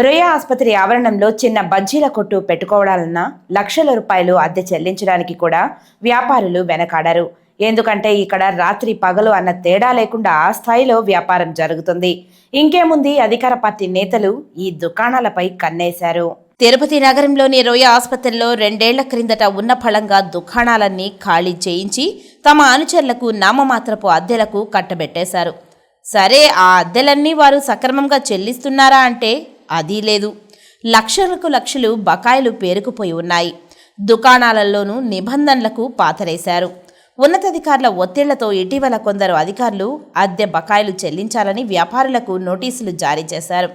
రొయ్య ఆసుపత్రి ఆవరణంలో చిన్న బజ్జీల కొట్టు పెట్టుకోవాలన్నా లక్షల రూపాయలు అద్దె చెల్లించడానికి కూడా వ్యాపారులు వెనకాడరు. ఎందుకంటే ఇక్కడ రాత్రి పగలు అన్న తేడా లేకుండా ఆ స్థాయిలో వ్యాపారం జరుగుతుంది. ఇంకేముంది, అధికార పార్టీ నేతలు ఈ దుకాణాలపై కన్నేశారు. తిరుపతి నగరంలోని రొయ్య ఆసుపత్రిలో 2 ఏళ్ల క్రిందట ఉన్న ఫలంగా దుకాణాలన్నీ ఖాళీ చేయించి తమ అనుచరులకు నామమాత్రపు అద్దెలకు కట్టబెట్టేశారు. సరే, ఆ అద్దెలన్నీ వారు సక్రమంగా చెల్లిస్తున్నారా అంటే అదీ లేదు. లక్షలకు లక్షలు బకాయిలు పేరుకుపోయి ఉన్నాయి. దుకాణాలలోనూ నిబంధనలకు పాతరేశారు. ఉన్నతాధికారుల ఒత్తిళ్లతో ఇటీవల కొందరు అధికారులు అద్దె బకాయిలు చెల్లించాలని వ్యాపారులకు నోటీసులు జారీ చేశారు.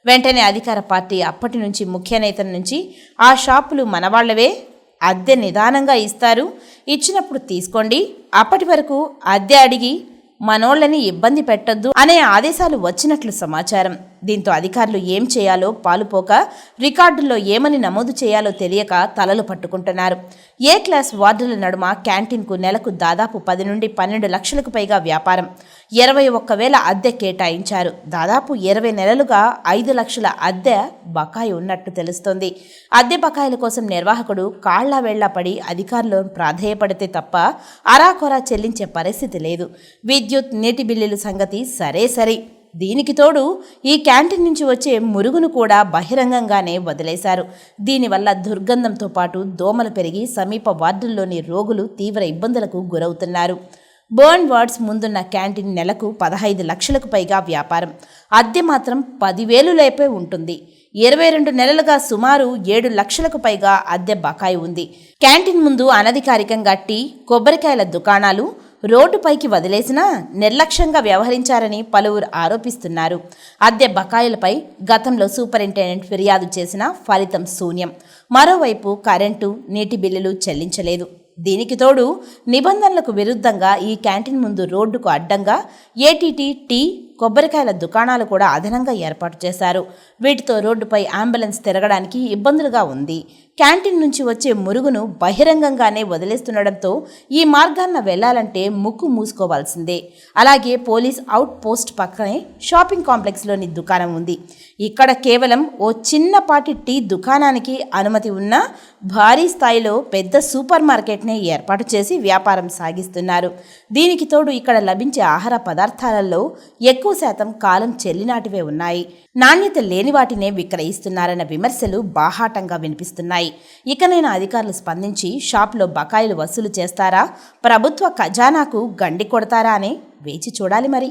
వెంటనే అధికార పార్టీ అప్పటి నుంచి ముఖ్య నేతల నుంచి ఆ షాపులు మనవాళ్లవే, అద్దె నిదానంగా ఇస్తారు, ఇచ్చినప్పుడు తీసుకోండి, అప్పటి వరకు అద్దె అడిగి మనోళ్లని ఇబ్బంది పెట్టొద్దు అనే ఆదేశాలు వచ్చినట్లు సమాచారం. దీంతో అధికారులు ఏం చేయాలో పాలుపోక, రికార్డుల్లో ఏమని నమోదు చేయాలో తెలియక తలలు పట్టుకుంటున్నారు. ఏ క్లాస్ వార్డుల నడుమ క్యాంటీన్కు నెలకు దాదాపు 10 నుండి 12 లక్షలకు పైగా వ్యాపారం, 21,000 అద్దె కేటాయించారు. దాదాపు 20 నెలలుగా 5 లక్షల అద్దె బకాయి ఉన్నట్టు తెలుస్తోంది. అద్దె బకాయిల కోసం నిర్వాహకుడు కాళ్లా వేళ్లా పడి అధికారులు ప్రాధేయపడితే తప్ప అరాకొరా చెల్లించే పరిస్థితి లేదు. విద్యుత్, నీటి బిల్లుల సంగతి సరే, దీనికి తోడు ఈ క్యాంటీన్ నుంచి వచ్చే మురుగును కూడా బహిరంగంగానే వదిలేశారు. దీనివల్ల దుర్గంధంతో పాటు దోమలు పెరిగి సమీప వార్డుల్లోని రోగులు తీవ్ర ఇబ్బందులకు గురవుతున్నారు. బర్న్ వార్డ్స్ ముందున్న క్యాంటీన్ నెలకు 15 లక్షలకు పైగా వ్యాపారం, అద్దె మాత్రం 10,000 లేపే ఉంటుంది. 22 నెలలుగా సుమారు 7 లక్షలకు పైగా అద్దె బకాయి ఉంది. క్యాంటీన్ ముందు అనధికారికంగా టీ, కొబ్బరికాయల దుకాణాలు రోడ్డుపైకి వదిలేసినా నిర్లక్ష్యంగా వ్యవహరించారని పలువురు ఆరోపిస్తున్నారు. అద్దె బకాయిలపై గతంలో సూపరింటెండెంట్ ఫిర్యాదు చేసినా ఫలితం శూన్యం. మరోవైపు కరెంటు, నీటి బిల్లులు చెల్లించలేదు. దీనికి తోడు నిబంధనలకు విరుద్ధంగా ఈ క్యాంటీన్ ముందు రోడ్డుకు అడ్డంగా ఏటీటీ, టీ, కొబ్బరికాయల దుకాణాలు కూడా అదనంగా ఏర్పాటు చేశారు. వీటితో రోడ్డుపై అంబులెన్స్ తిరగడానికి ఇబ్బందులుగా ఉంది. క్యాంటీన్ నుంచి వచ్చే మురుగును బహిరంగంగానే వదిలేస్తుండడంతో ఈ మార్గాన్న వెళ్లాలంటే ముక్కు మూసుకోవాల్సిందే. అలాగే పోలీస్ అవుట్ పోస్ట్ పక్కనే షాపింగ్ కాంప్లెక్స్లోని దుకాణం ఉంది. ఇక్కడ కేవలం ఓ చిన్నపాటి టీ దుకాణానికి అనుమతి ఉన్నా భారీ స్థాయిలో పెద్ద సూపర్ మార్కెట్నే ఏర్పాటు చేసి వ్యాపారం సాగిస్తున్నారు. దీనికి తోడు ఇక్కడ లభించే ఆహార పదార్థాలలో ఎక్కువ శాతం కాలం చెల్లినాటివే ఉన్నాయి. నాణ్యత లేని వాటినే విక్రయిస్తున్నారన్న విమర్శలు బాహాటంగా వినిపిస్తున్నాయి. ఇకనైనా అధికారులు స్పందించి షాప్లో బకాయిలు వసూలు చేస్తారా, ప్రభుత్వ ఖజానాకు గండి కొడతారా అని వేచి చూడాలి మరి.